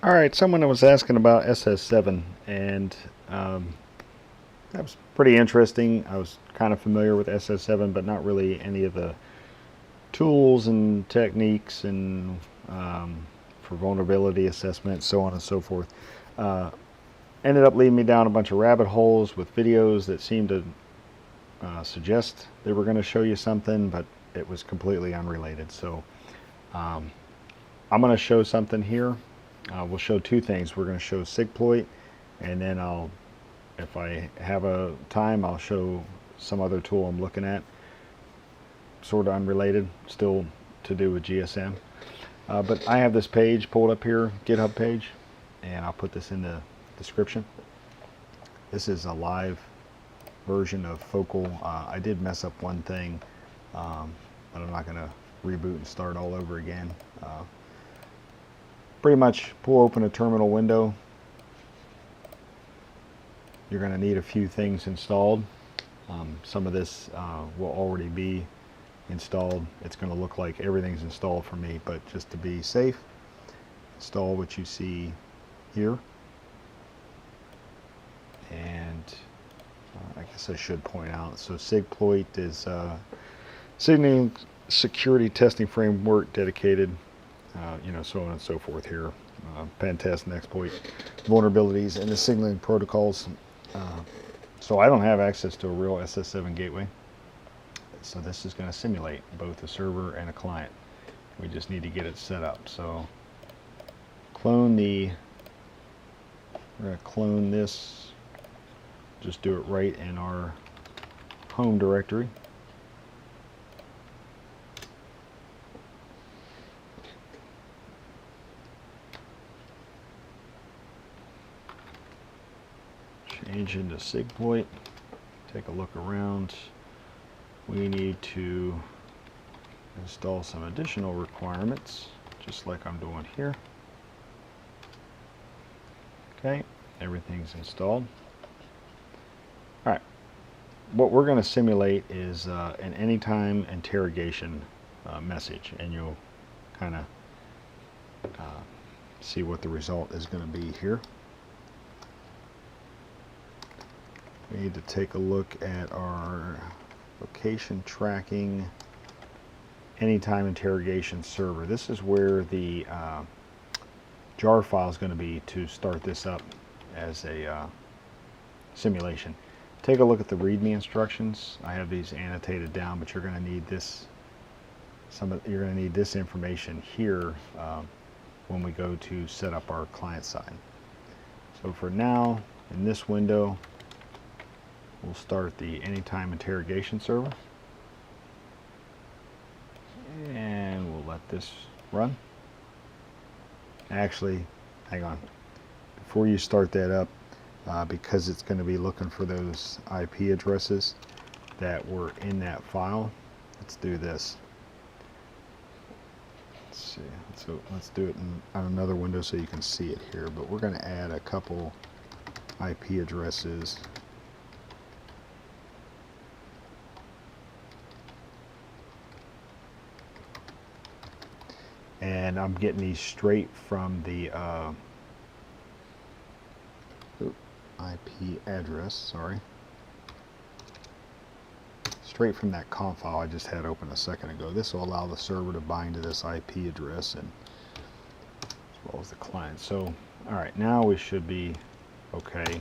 Alright, someone was asking about SS7, and that was pretty interesting. I was kind of familiar with SS7, but not really any of the tools and techniques and for vulnerability assessment, so on and so forth. Ended up leading me down a bunch of rabbit holes with videos that seemed to suggest they were going to show you something, but it was completely unrelated. So I'm going to show something here. We'll show two things. We're going to show SigPloit, and then if I have a time, I'll show some other tool I'm looking at, sort of unrelated, still to do with GSM. But I have this page pulled up here, GitHub page, and I'll put this in the description. This is a live version of Focal. I did mess up one thing, but I'm not going to reboot and start all over again. Pretty much pull open a terminal window. You're going to need a few things installed. Some of this will already be installed. It's going to look like everything's installed for me, but just to be safe, install what you see here. And I guess I should point out, so SigPloit is signaling security testing framework dedicated, so on and so forth here. Pen test and exploit vulnerabilities in the signaling protocols. So I don't have access to a real SS7 gateway. So this is going to simulate both a server and a client. We just need to get it set up. So we're going to clone this, just do it right in our home directory. Change into SigPloit, take a look around. We need to install some additional requirements, just like I'm doing here. Okay, everything's installed. All right, what we're going to simulate is an anytime interrogation message, and you'll kind of see what the result is going to be here. We need to take a look at our location tracking anytime interrogation server. This is where the jar file is going to be to start this up as a simulation. Take a look at the README instructions. I have these annotated down, but you're going to need this. You're going to need this information here when we go to set up our client side. So for now, in this window, we'll start the anytime interrogation server, and we'll let this run. Actually, hang on. Before you start that up, because it's going to be looking for those IP addresses that were in that file, let's do this. Let's see. So let's do it on another window so you can see it here. But we're going to add a couple IP addresses. And I'm getting these straight from the IP address, sorry. Straight from that conf file I just had open a second ago. This will allow the server to bind to this IP address and as well as the client. So, all right, now we should be okay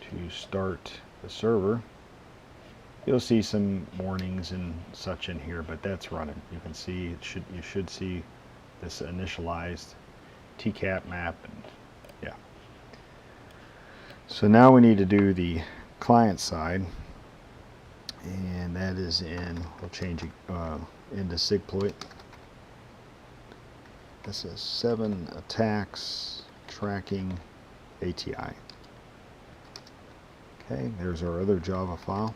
to start the server. You'll see some warnings and such in here, but that's running. You can see you should see this initialized TCAP map, and yeah. So now we need to do the client side, and that is we'll change it into SigPloit. This is 7 attacks tracking ATI. Okay, there's our other Java file.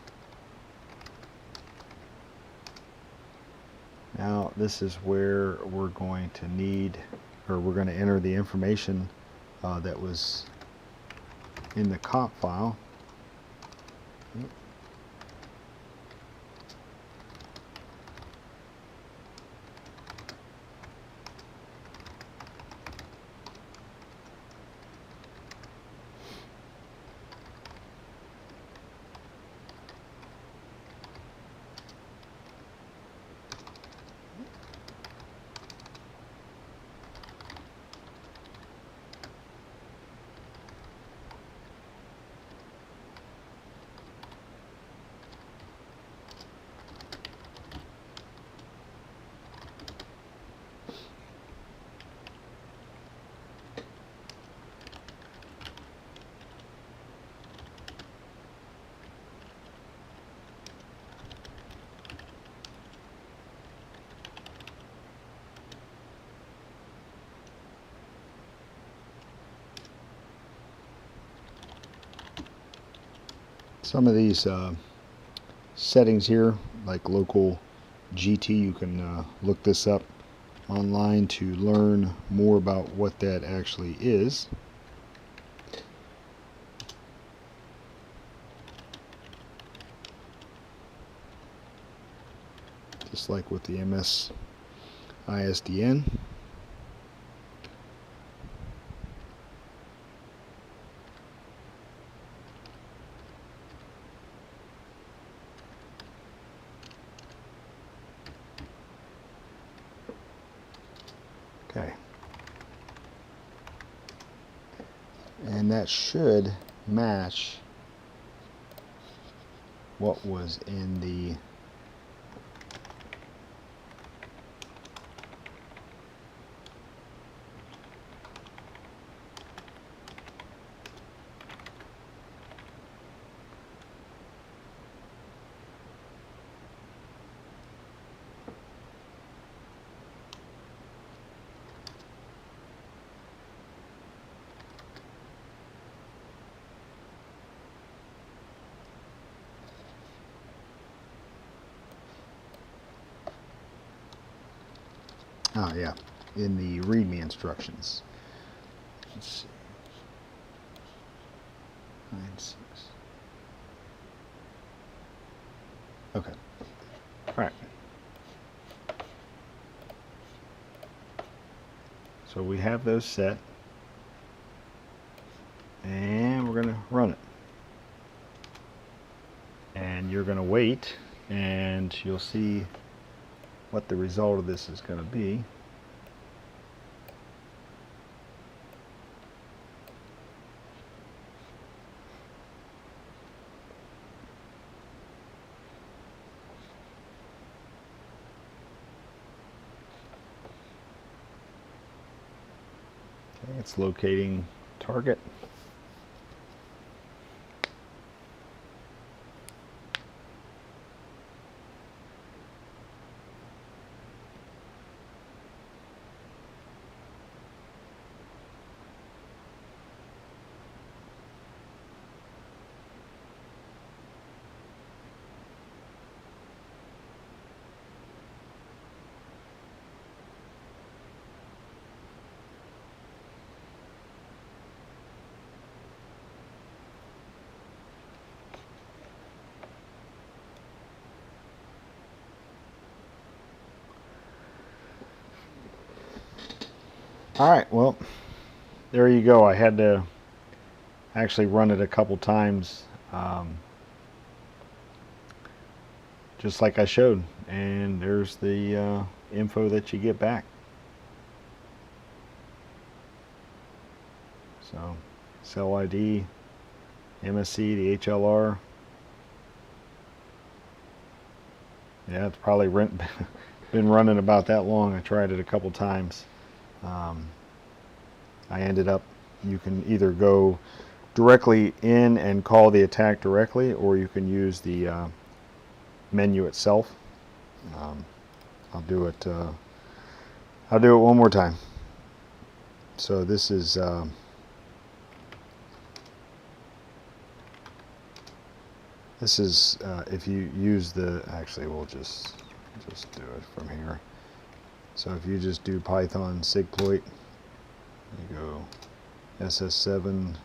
Now this is where we're going to need, or we're going to enter the information that was in the conf file. some of these settings here, like local GT, you can look this up online to learn more about what that actually is. Just like with the MS-ISDN. Okay. And that should match what was in the yeah, in the README instructions. Let's see. 9.6. Okay. All right. So we have those set, and we're going to run it. And you're going to wait, and you'll see what the result of this is going to be. Okay, it's locating target. Alright, well, there you go. I had to actually run it a couple times, just like I showed, and there's the info that you get back. So, cell ID, MSC, the HLR. Yeah, it's probably been running about that long. I tried it a couple times. I ended up, you can either go directly in and call the attack directly, or you can use the menu itself. I'll do it one more time. So this is if you use the, actually we'll just do it from here. So if you just do Python SigPloit, you go SS7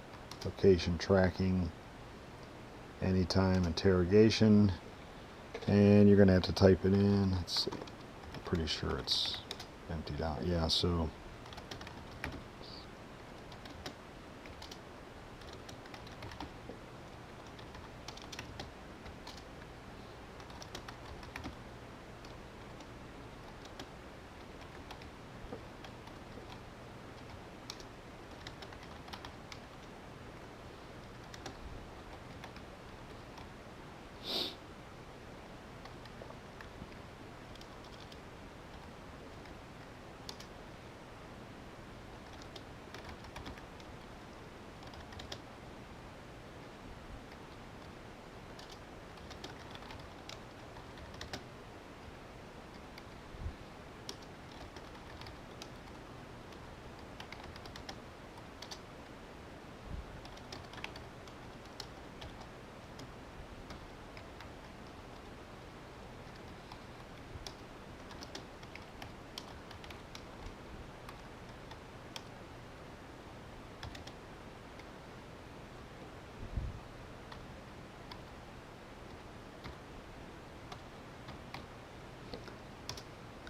location tracking, anytime interrogation, and you're going to have to type it in. Let's see, I'm pretty sure it's emptied out. Yeah, so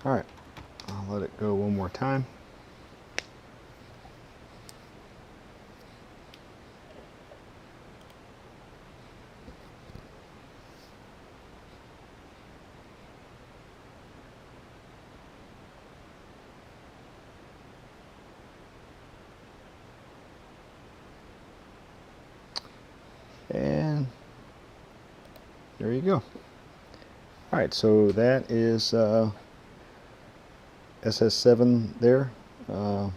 Alright, I'll let it go one more time. And there you go. Alright, so that is SS7 there. Now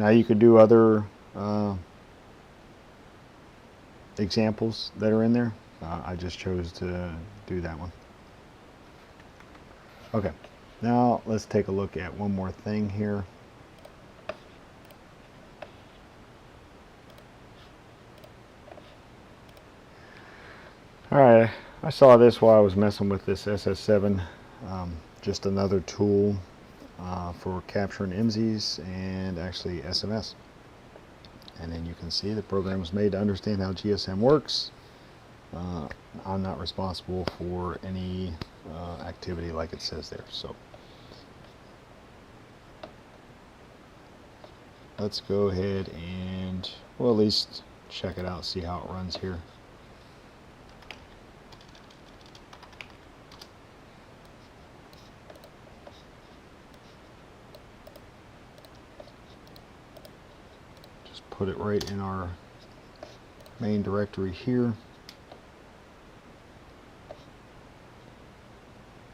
you could do other examples that are in there. I just chose to do that one. Okay, now let's take a look at one more thing here. Alright, I saw this while I was messing with this SS7. Just another tool for capturing IMSIs and actually SMS. And then you can see the program was made to understand how GSM works. I'm not responsible for any activity like it says there. So let's go ahead and, well, at least check it out, see how it runs here. Put it right in our main directory here.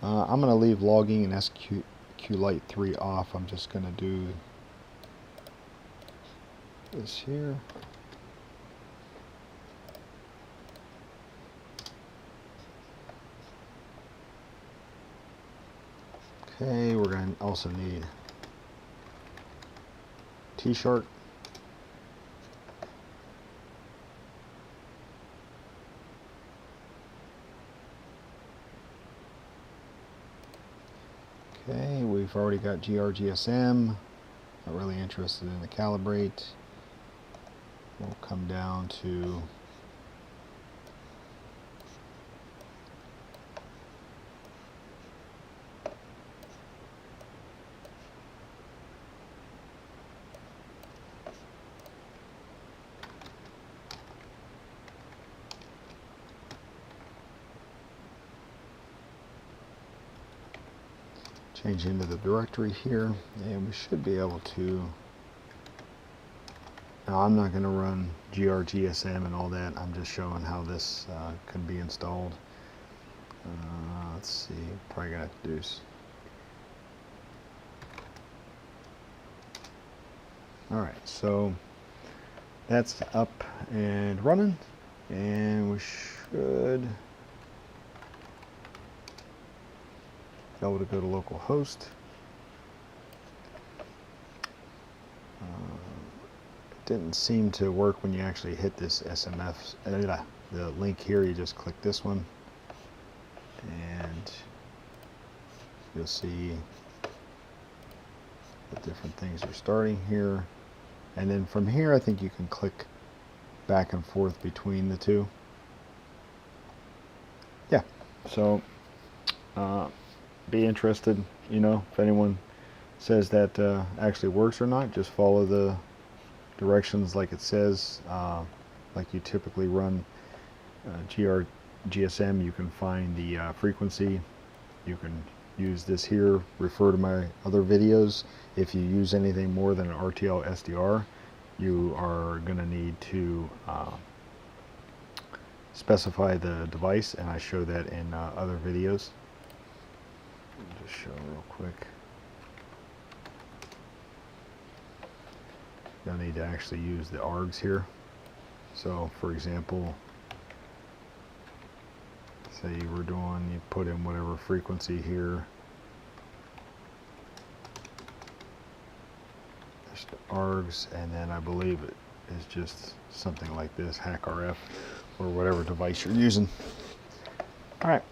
I'm going to leave logging and SQLite 3 off. I'm just going to do this here. Okay, we're going to also need T-Shark. Okay, we've already got GRGSM. Not really interested in the calibrate. We'll come down to change into the directory here, and we should be able to. Now I'm not going to run grgsm and all that. I'm just showing how this can be installed. Let's see, probably gonna have to do. Alright, so that's up and running, and we should be able to go to localhost. It didn't seem to work when you actually hit this SMF, the link here. You just click this one and you'll see the different things are starting here, and then from here I think you can click back and forth between the two. Yeah, so be interested, you know, if anyone says that actually works or not. Just follow the directions like it says, like you typically run GSM. You can find the frequency. You can use this here, refer to my other videos. If you use anything more than an RTL-SDR, you are going to need to specify the device, and I show that in other videos. I'll just show real quick. You'll need to actually use the args here. So for example, say we're doing, you put in whatever frequency here. There's the args, and then I believe it is just something like this, HackRF, or whatever device you're using. Alright,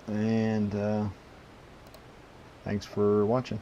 and thanks for watching.